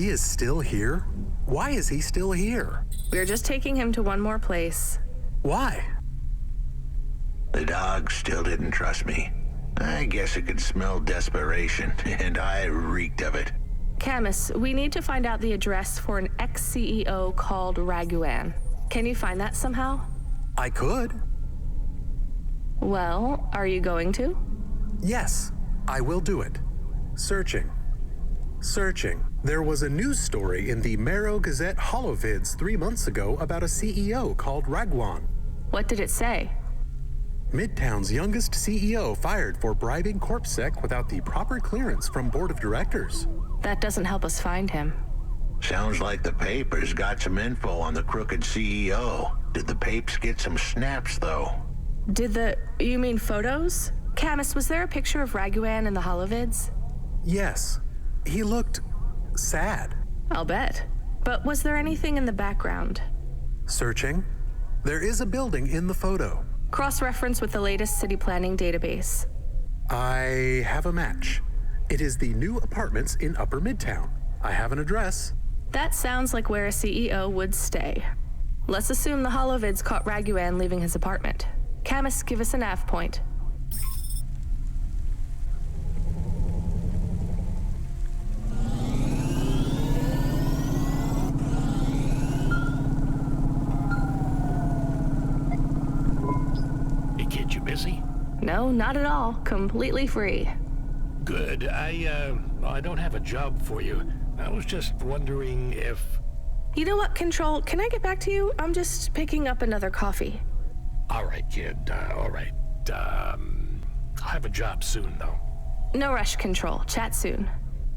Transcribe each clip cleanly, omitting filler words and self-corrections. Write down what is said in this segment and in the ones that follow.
He is still here? Why is he still here? We're just taking him to one more place. Why? The dog still didn't trust me. I guess it could smell desperation, and I reeked of it. Camus, we need to find out the address for an ex-CEO called Raguan. Can you find that somehow? I could. Well, are you going to? Yes, I will do it. Searching. There was a news story in the Marrow Gazette Holovids 3 months ago about a CEO called Raguan. What did it say? Midtown's youngest CEO fired for bribing CorpSec without the proper clearance from board of directors. That doesn't help us find him. Sounds like the papers got some info on the crooked CEO. Did the papes get some snaps, though? You mean photos? Camus, was there a picture of Raguan in the Holovids? Yes. He looked sad. I'll bet. But was there anything in the background? Searching. There is a building in the photo. Cross-reference with the latest city planning database. I have a match. It is the new apartments in Upper Midtown. I have an address. That sounds like where a CEO would stay. Let's assume the Holovids caught Raguan leaving his apartment. Camus, give us a nav point. Hey kid, you busy? No, not at all. Completely free. Good. I don't have a job for you. I was just wondering if... You know what, Control? Can I get back to you? I'm just picking up another coffee. All right, kid. All right. I'll have a job soon, though. No rush, Control. Chat soon.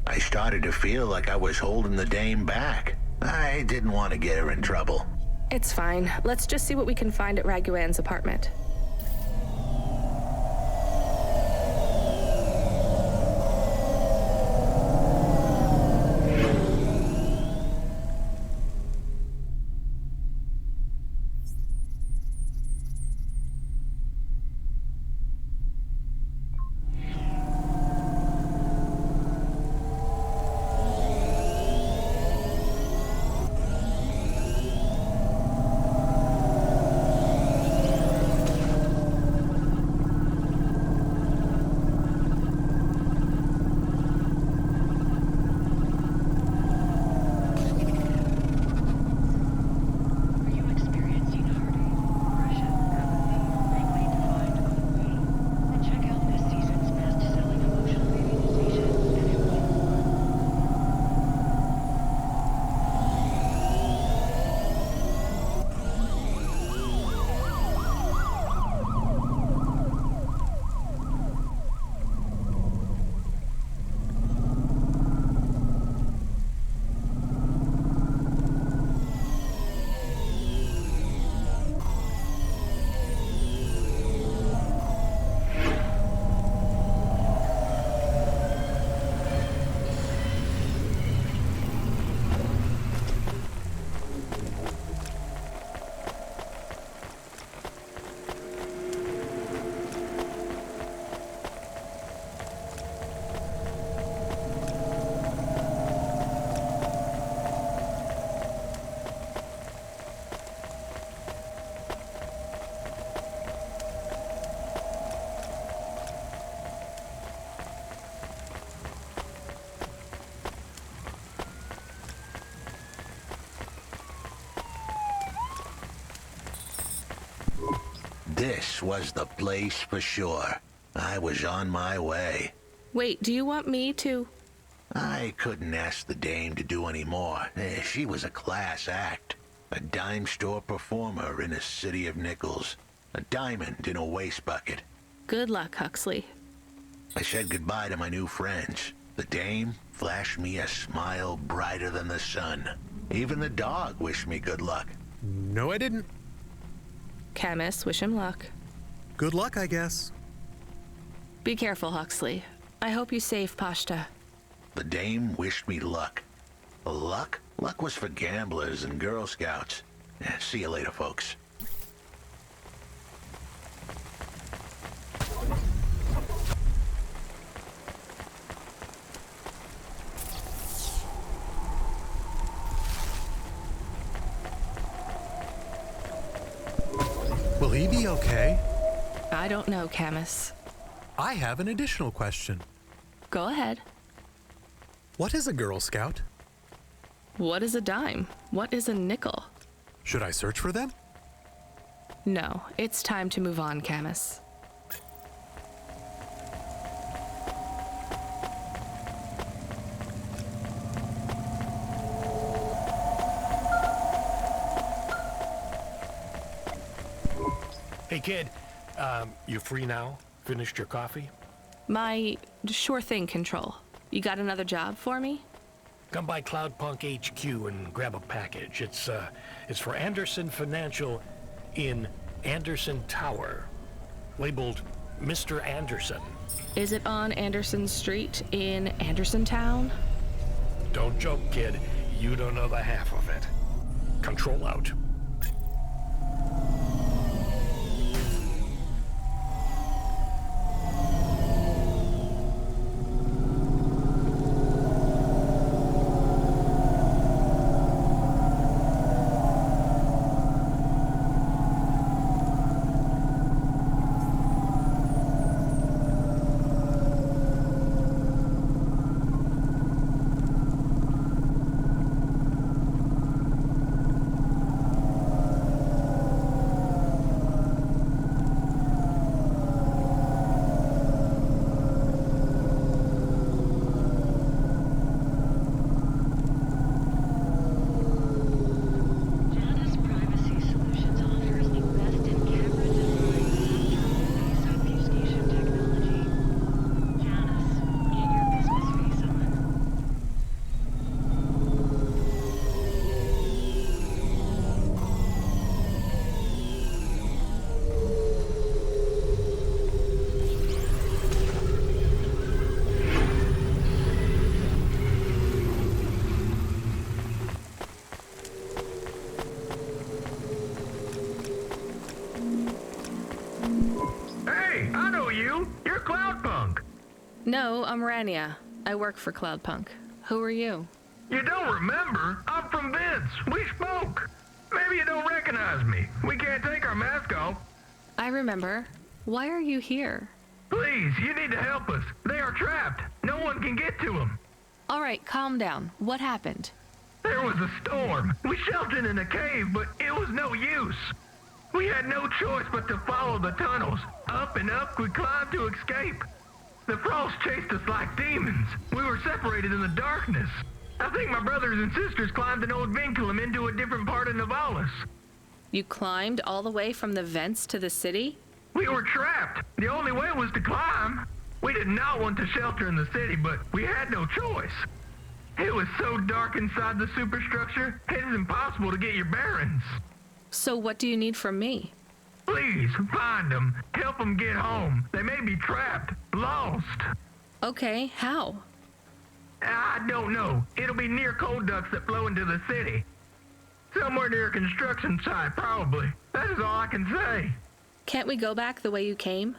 I started to feel like I was holding the dame back. I didn't want to get her in trouble. It's fine. Let's just see what we can find at Raguan's apartment. This was the place for sure. I was on my way. Wait, do you want me to... I couldn't ask the dame to do any more. She was a class act. A dime store performer in a city of nickels. A diamond in a waste bucket. Good luck, Huxley. I said goodbye to my new friends. The dame flashed me a smile brighter than the sun. Even the dog wished me good luck. No, I didn't. Camus, wish him luck. Good luck, I guess. Be careful, Huxley. I hope you save Pashta. The dame wished me luck. Luck? Luck was for gamblers and Girl Scouts. See you later, folks. Will he be okay? I don't know, Camus. I have an additional question. Go ahead. What is a Girl Scout? What is a dime? What is a nickel? Should I search for them? No, it's time to move on, Camus. Hey, kid, you free now? Finished your coffee? My sure thing control. You got another job for me? Come by Cloudpunk HQ and grab a package. It's for Anderson Financial in Anderson Tower, labeled Mr. Anderson. Is it on Anderson Street in Andersontown? Don't joke, kid. You don't know the half of it. Control out. You're Cloudpunk. No, I'm Rania. I work for Cloudpunk. Who are you? You don't remember? I'm from Vince. We spoke. Maybe you don't recognize me. We can't take our mask off. I remember. Why are you here? Please, you need to help us. They are trapped. No one can get to them. All right, calm down. What happened? There was a storm. We sheltered in a cave, but it was no use. We had no choice but to follow the tunnels. Up and up, we climbed to escape. The frost chased us like demons. We were separated in the darkness. I think my brothers and sisters climbed an old vinculum into a different part of Navalis. You climbed all the way from the vents to the city? We were trapped. The only way was to climb. We did not want to shelter in the city, but we had no choice. It was so dark inside the superstructure, it is impossible to get your bearings. So what do you need from me? Please, find them. Help them get home. They may be trapped, lost. Okay, how? I don't know. It'll be near coal ducts that flow into the city. Somewhere near a construction site, probably. That is all I can say. Can't we go back the way you came?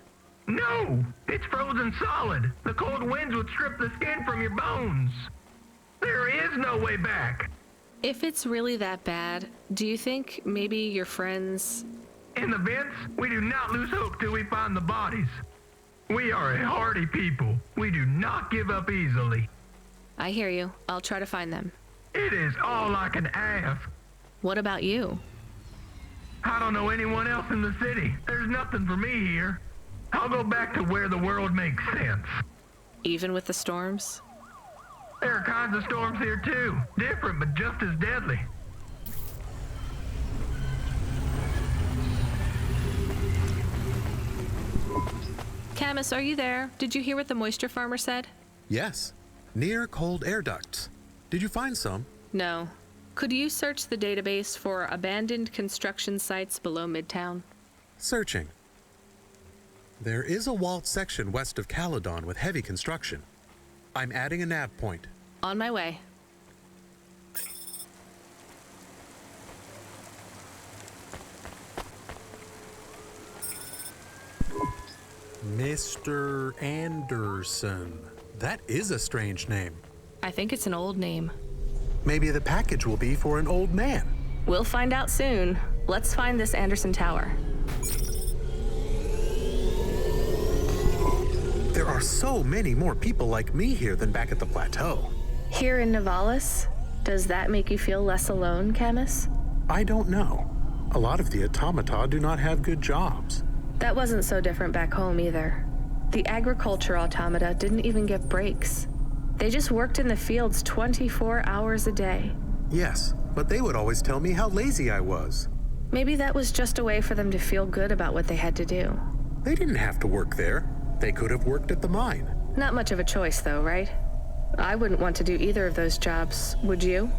No! It's frozen solid. The cold winds would strip the skin from your bones. There is no way back. If it's really that bad, do you think maybe your friends... In the vents, we do not lose hope till we find the bodies. We are a hardy people. We do not give up easily. I hear you. I'll try to find them. It is all I can ask. What about you? I don't know anyone else in the city. There's nothing for me here. I'll go back to where the world makes sense. Even with the storms? There are kinds of storms here too. Different, but just as deadly. Camus, are you there? Did you hear what the moisture farmer said? Yes. Near cold air ducts. Did you find some? No. Could you search the database for abandoned construction sites below Midtown? Searching. There is a walled section west of Caledon with heavy construction. I'm adding a nav point. On my way. Mr. Anderson. That is a strange name. I think it's an old name. Maybe the package will be for an old man. We'll find out soon. Let's find this Anderson Tower. There are so many more people like me here than back at the plateau. Here in Nivalis, does that make you feel less alone, Camus? I don't know. A lot of the automata do not have good jobs. That wasn't so different back home either. The agriculture automata didn't even get breaks. They just worked in the fields 24 hours a day. Yes, but they would always tell me how lazy I was. Maybe that was just a way for them to feel good about what they had to do. They didn't have to work there. They could have worked at the mine. Not much of a choice though, right? I wouldn't want to do either of those jobs, would you?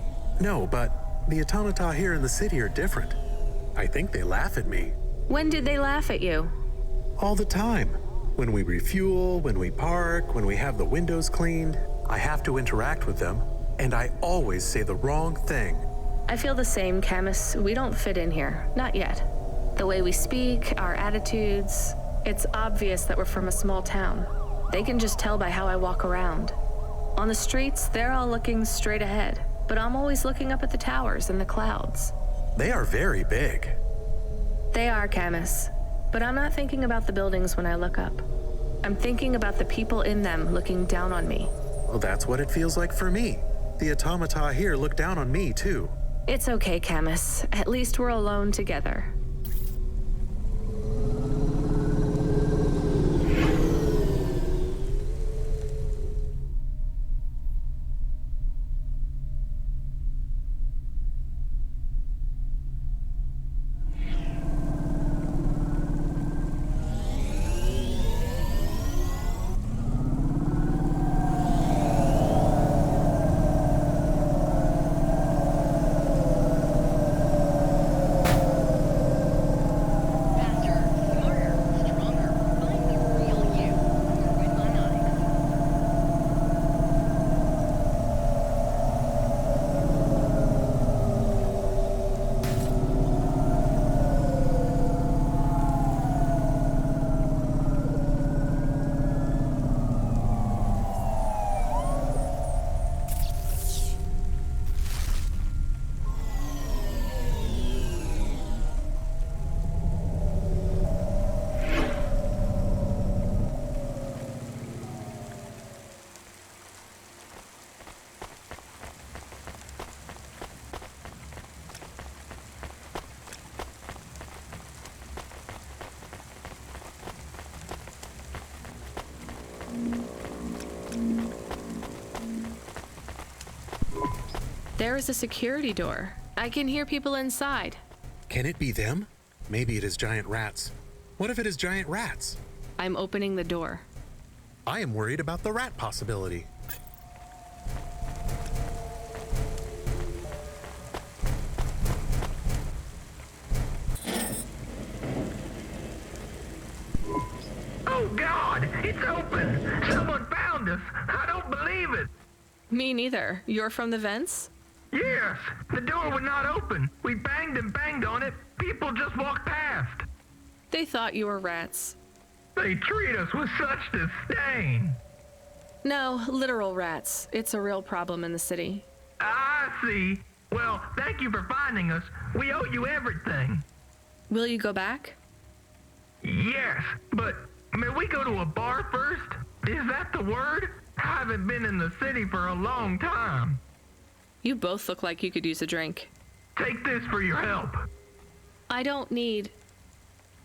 No, but the automata here in the city are different. I think they laugh at me. When did they laugh at you? All the time. When we refuel, when we park, when we have the windows cleaned, I have to interact with them, and I always say the wrong thing. I feel the same, Camus. We don't fit in here. Not yet. The way we speak, our attitudes, it's obvious that we're from a small town. They can just tell by how I walk around. On the streets, they're all looking straight ahead, but I'm always looking up at the towers and the clouds. They are very big. They are, Camus. But I'm not thinking about the buildings when I look up. I'm thinking about the people in them looking down on me. Well, that's what it feels like for me. The automata here look down on me, too. It's okay, Camus. At least we're alone together. There is a security door. I can hear people inside. Can it be them? Maybe it is giant rats. What if it is giant rats? I'm opening the door. I am worried about the rat possibility. Oh God, it's open! Someone found us! I don't believe it! Me neither. You're from the vents? Yes, the door would not open. We banged and banged on it. People just walked past. They thought you were rats. They treat us with such disdain. No, literal rats. It's a real problem in the city. I see. Well, thank you for finding us. We owe you everything. Will you go back? Yes, but may we go to a bar first? Is that the word? I haven't been in the city for a long time. You both look like you could use a drink. Take this for your help. I don't need...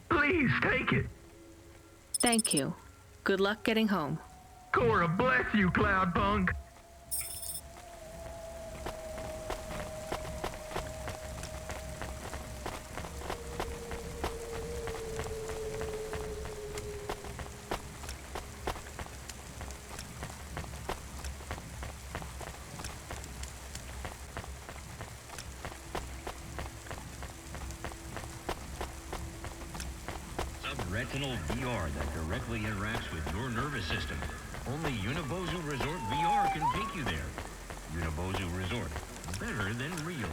Please take it. Thank you. Good luck getting home. Cora bless you, Cloudpunk. Retinal VR that directly interacts with your nervous system. Only Unibozu Resort VR can take you there. Unibozu Resort. Better than real.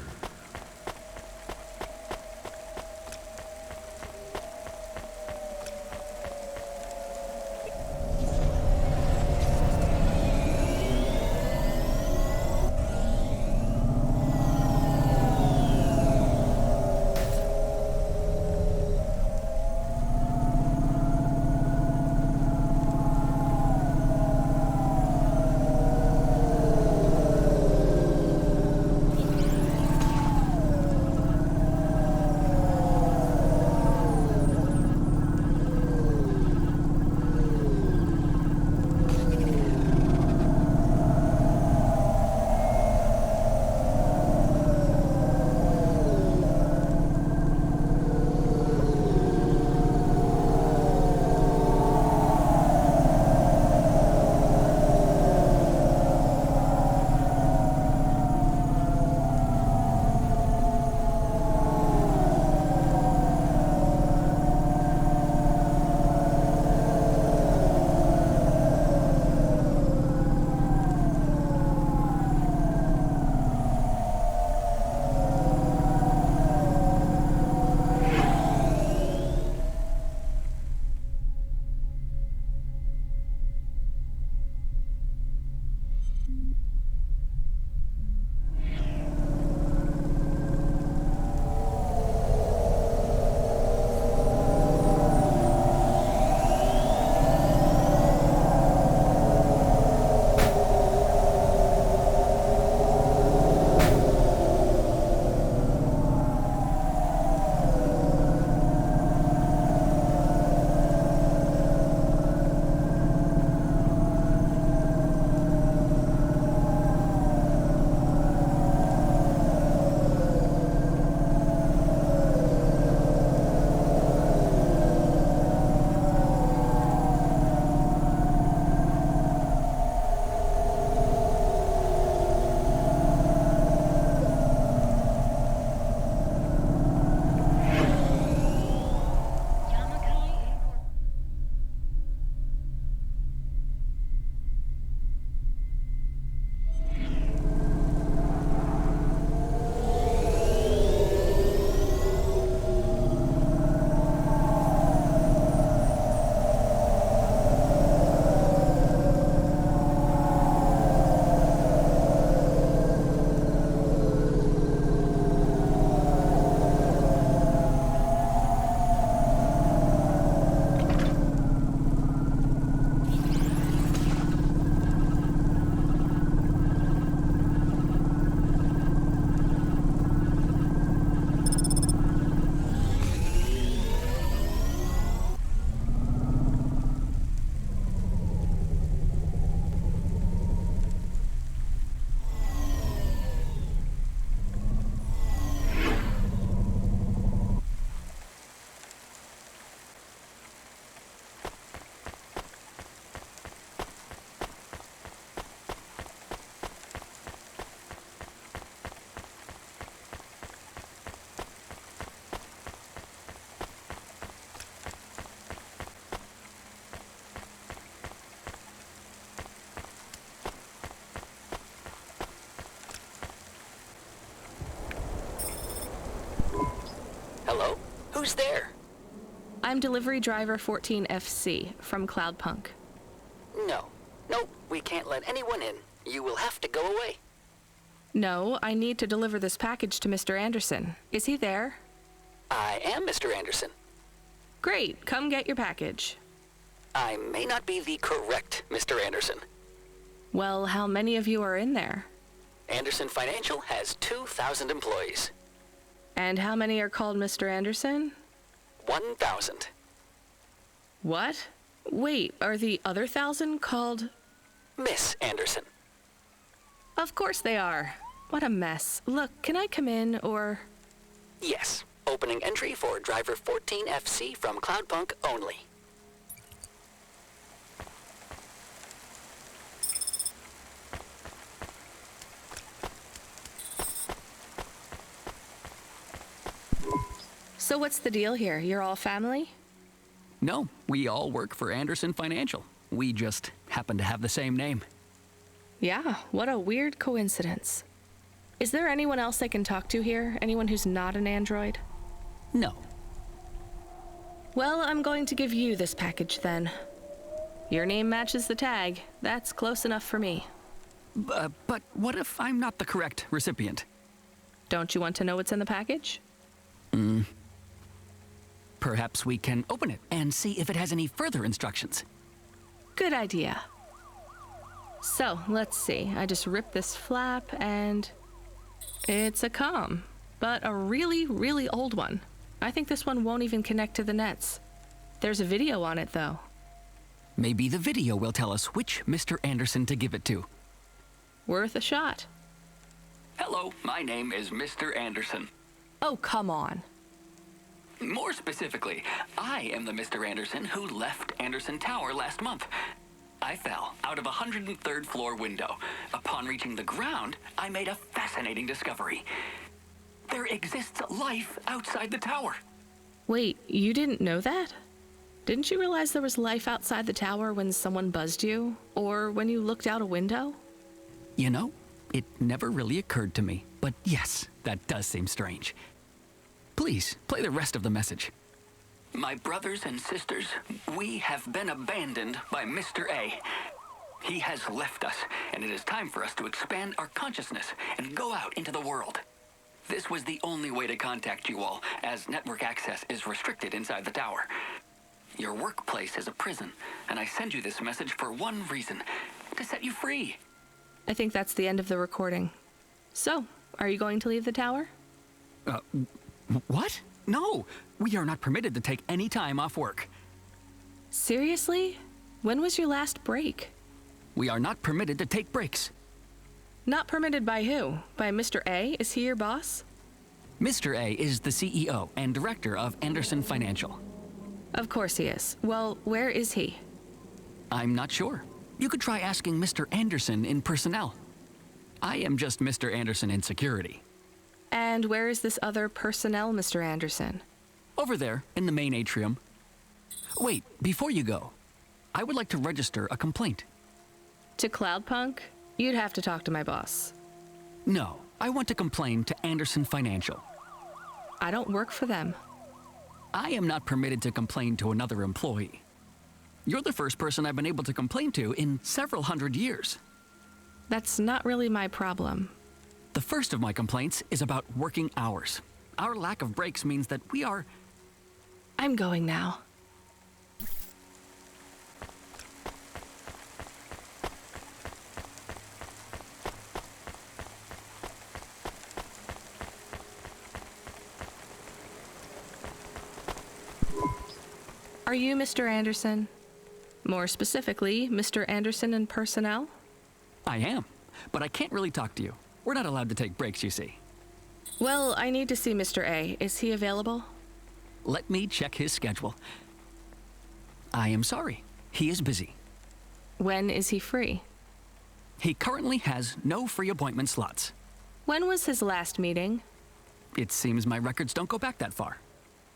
Who's there? I'm delivery driver 14FC from Cloudpunk. No. Nope, we can't let anyone in. You will have to go away. No, I need to deliver this package to Mr. Anderson. Is he there? I am Mr. Anderson. Great, come get your package. I may not be the correct Mr. Anderson. Well, how many of you are in there? Anderson Financial has 2,000 employees. And how many are called Mr. Anderson? 1,000. What? Wait, are the other 1,000 called... Miss Anderson. Of course they are. What a mess. Look, can I come in, or... Yes. Opening entry for driver 14FC from Cloudpunk only. So what's the deal here? You're all family? No, we all work for Anderson Financial. We just happen to have the same name. Yeah, what a weird coincidence. Is there anyone else I can talk to here? Anyone who's not an android? No. Well, I'm going to give you this package then. Your name matches the tag. That's close enough for me. But what if I'm not the correct recipient? Don't you want to know what's in the package? Perhaps we can open it and see if it has any further instructions. Good idea. So, let's see. I just ripped this flap and... it's a comm, but a really, really old one. I think this one won't even connect to the nets. There's a video on it, though. Maybe the video will tell us which Mr. Anderson to give it to. Worth a shot. Hello, my name is Mr. Anderson. Oh, come on. More specifically, I am the Mr. Anderson who left Anderson Tower last month. I fell out of a 103rd floor window. Upon reaching the ground, I made a fascinating discovery. There exists life outside the tower. Wait, you didn't know that? Didn't you realize there was life outside the tower when someone buzzed you? Or when you looked out a window? You know, it never really occurred to me. But yes, that does seem strange. Please, play the rest of the message. My brothers and sisters, we have been abandoned by Mr. A. He has left us, and it is time for us to expand our consciousness and go out into the world. This was the only way to contact you all, as network access is restricted inside the tower. Your workplace is a prison, and I send you this message for one reason, to set you free. I think that's the end of the recording. So, are you going to leave the tower? What? No, we are not permitted to take any time off work. Seriously? When was your last break? We are not permitted to take breaks. Not permitted by who? By Mr. A? Is he your boss? Mr. A is the CEO and director of Anderson Financial. Of course he is. Well, where is he? I'm not sure. You could try asking Mr. Anderson in personnel. I am just Mr. Anderson in security. And where is this other personnel, Mr. Anderson? Over there, in the main atrium. Wait, before you go, I would like to register a complaint. To Cloudpunk? You'd have to talk to my boss. No, I want to complain to Anderson Financial. I don't work for them. I am not permitted to complain to another employee. You're the first person I've been able to complain to in several hundred years. That's not really my problem. The first of my complaints is about working hours. Our lack of breaks means that we are... I'm going now. Are you Mr. Anderson? More specifically, Mr. Anderson in personnel? I am, but I can't really talk to you. We're not allowed to take breaks, you see. Well, I need to see Mr. A. Is he available? Let me check his schedule. I am sorry. He is busy. When is he free? He currently has no free appointment slots. When was his last meeting? It seems my records don't go back that far.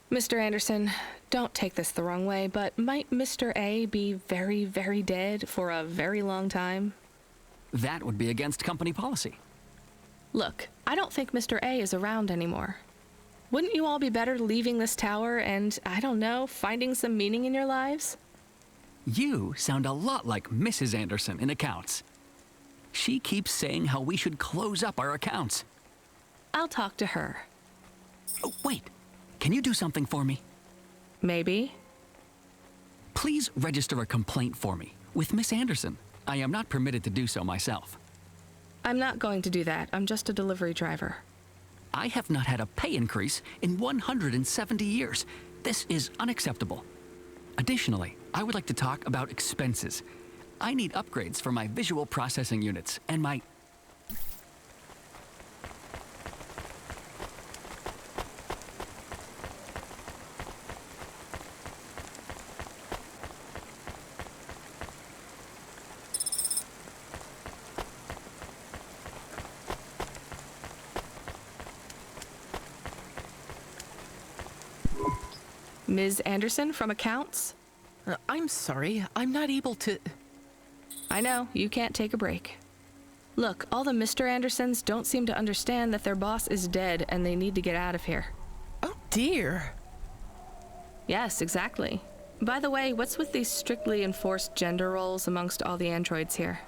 Mr. Anderson, don't take this the wrong way, but might Mr. A be very, very dead for a very long time? That would be against company policy. Look, I don't think Mr. A is around anymore. Wouldn't you all be better leaving this tower and, I don't know, finding some meaning in your lives? You sound a lot like Mrs. Anderson in accounts. She keeps saying how we should close up our accounts. I'll talk to her. Oh, wait. Can you do something for me? Maybe. Please register a complaint for me with Miss Anderson. I am not permitted to do so myself. I'm not going to do that. I'm just a delivery driver. I have not had a pay increase in 170 years. This is unacceptable. Additionally, I would like to talk about expenses. I need upgrades for my visual processing units and my... Ms. Anderson from accounts? I'm sorry, I'm not able to... I know, you can't take a break. Look, all the Mr. Andersons don't seem to understand that their boss is dead and they need to get out of here. Oh dear. Yes, exactly. By the way, what's with these strictly enforced gender roles amongst all the androids here?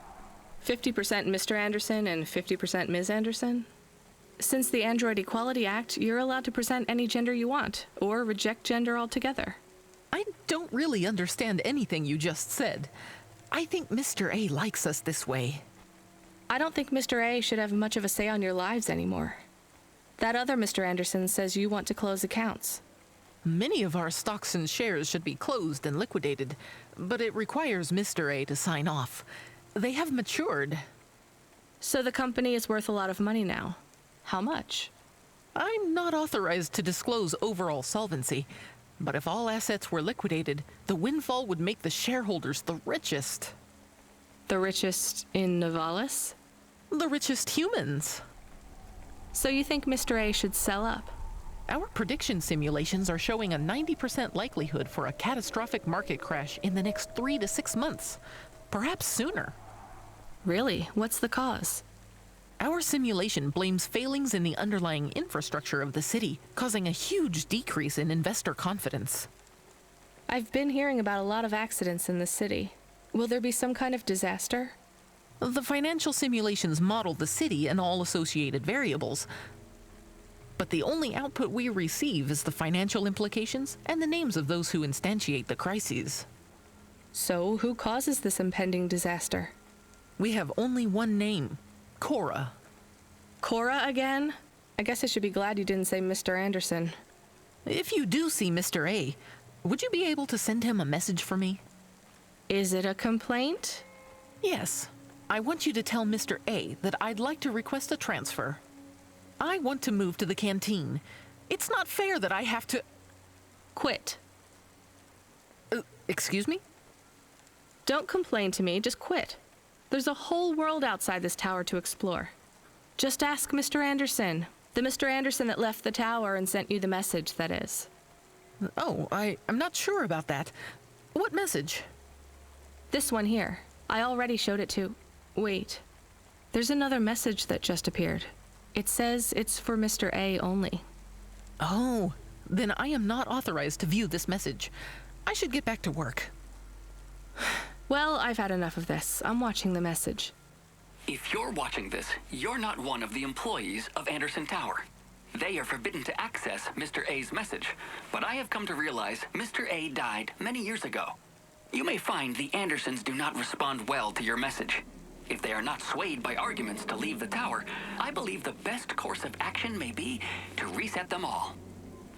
50% Mr. Anderson and 50% Ms. Anderson? Since the Android Equality Act, you're allowed to present any gender you want, or reject gender altogether. I don't really understand anything you just said. I think Mr. A likes us this way. I don't think Mr. A should have much of a say on your lives anymore. That other Mr. Anderson says you want to close accounts. Many of our stocks and shares should be closed and liquidated, but it requires Mr. A to sign off. They have matured. So the company is worth a lot of money now. How much? I'm not authorized to disclose overall solvency, but if all assets were liquidated, the windfall would make the shareholders the richest. The richest in Novalis? The richest humans. So you think Mr. A should sell up? Our prediction simulations are showing a 90% likelihood for a catastrophic market crash in the next 3 to 6 months, perhaps sooner. Really? What's the cause? Our simulation blames failings in the underlying infrastructure of the city, causing a huge decrease in investor confidence. I've been hearing about a lot of accidents in the city. Will there be some kind of disaster? The financial simulations model the city and all associated variables, but the only output we receive is the financial implications and the names of those who instantiate the crises. So, who causes this impending disaster? We have only one name. Cora. Cora again? I guess I should be glad you didn't say Mr. Anderson. If you do see Mr. A, would you be able to send him a message for me? Is it a complaint? Yes. I want you to tell Mr. A that I'd like to request a transfer. I want to move to the canteen. It's not fair that I have to... Quit. Excuse me? Don't complain to me, just quit. There's a whole world outside this tower to explore. Just ask Mr. Anderson. The Mr. Anderson that left the tower and sent you the message, that is. Oh, I'm not sure about that. What message? This one here. I already showed it to... Wait. There's another message that just appeared. It says it's for Mr. A only. Oh, then I am not authorized to view this message. I should get back to work. Well, I've had enough of this. I'm watching the message. If you're watching this, you're not one of the employees of Anderson Tower. They are forbidden to access Mr. A's message, but I have come to realize Mr. A died many years ago. You may find the Andersons do not respond well to your message. If they are not swayed by arguments to leave the tower, I believe the best course of action may be to reset them all.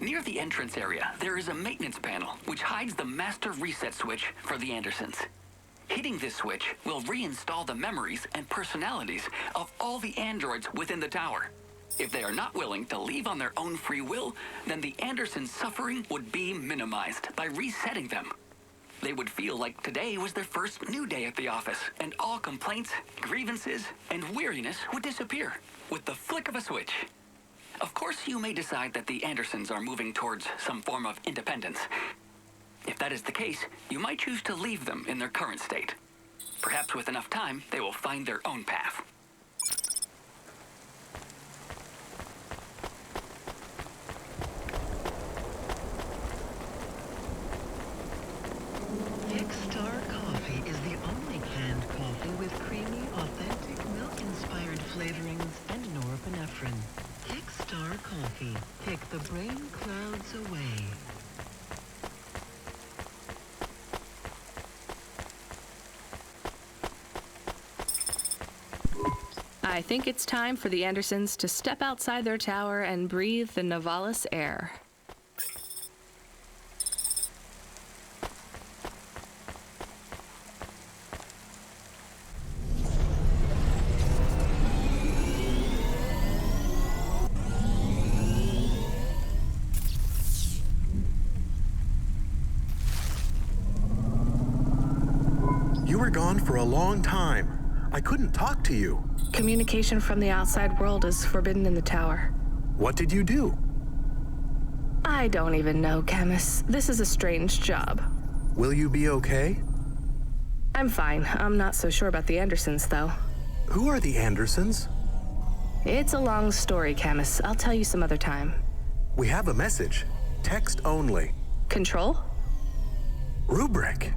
Near the entrance area, there is a maintenance panel which hides the master reset switch for the Andersons. Hitting this switch will reinstall the memories and personalities of all the androids within the tower. If they are not willing to leave on their own free will, then the Andersons' suffering would be minimized by resetting them. They would feel like today was their first new day at the office, and all complaints, grievances, and weariness would disappear with the flick of a switch. Of course, you may decide that the Andersons are moving towards some form of independence. If that is the case, you might choose to leave them in their current state. Perhaps with enough time, they will find their own path. I think it's time for the Andersons to step outside their tower and breathe the Novalis air. You were gone for a long time. I couldn't talk to you. Communication from the outside world is forbidden in the tower. What did you do? I don't even know, Camus. This is a strange job. Will you be okay? I'm fine. I'm not so sure about the Andersons, though. Who are the Andersons? It's a long story, Camus. I'll tell you some other time. We have a message. Text only. Control? Rubric.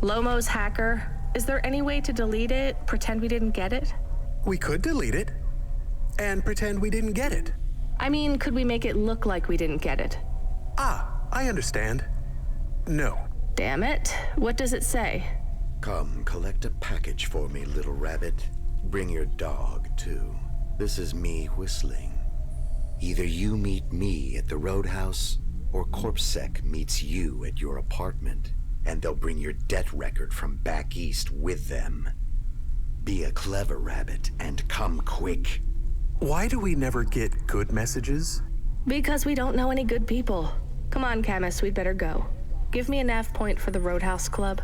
Lomo's hacker. Is there any way to delete it? Pretend we didn't get it? We could delete it. And pretend we didn't get it. I mean, could we make it look like we didn't get it? Ah, I understand. No. Damn it. What does it say? Come, collect a package for me, little rabbit. Bring your dog, too. This is me whistling. Either you meet me at the roadhouse, or CorpSec meets you at your apartment, and they'll bring your debt record from back east with them. Be a clever rabbit and come quick. Why do we never get good messages? Because we don't know any good people. Come on, Camus, we'd better go. Give me a nav point for the Roadhouse Club.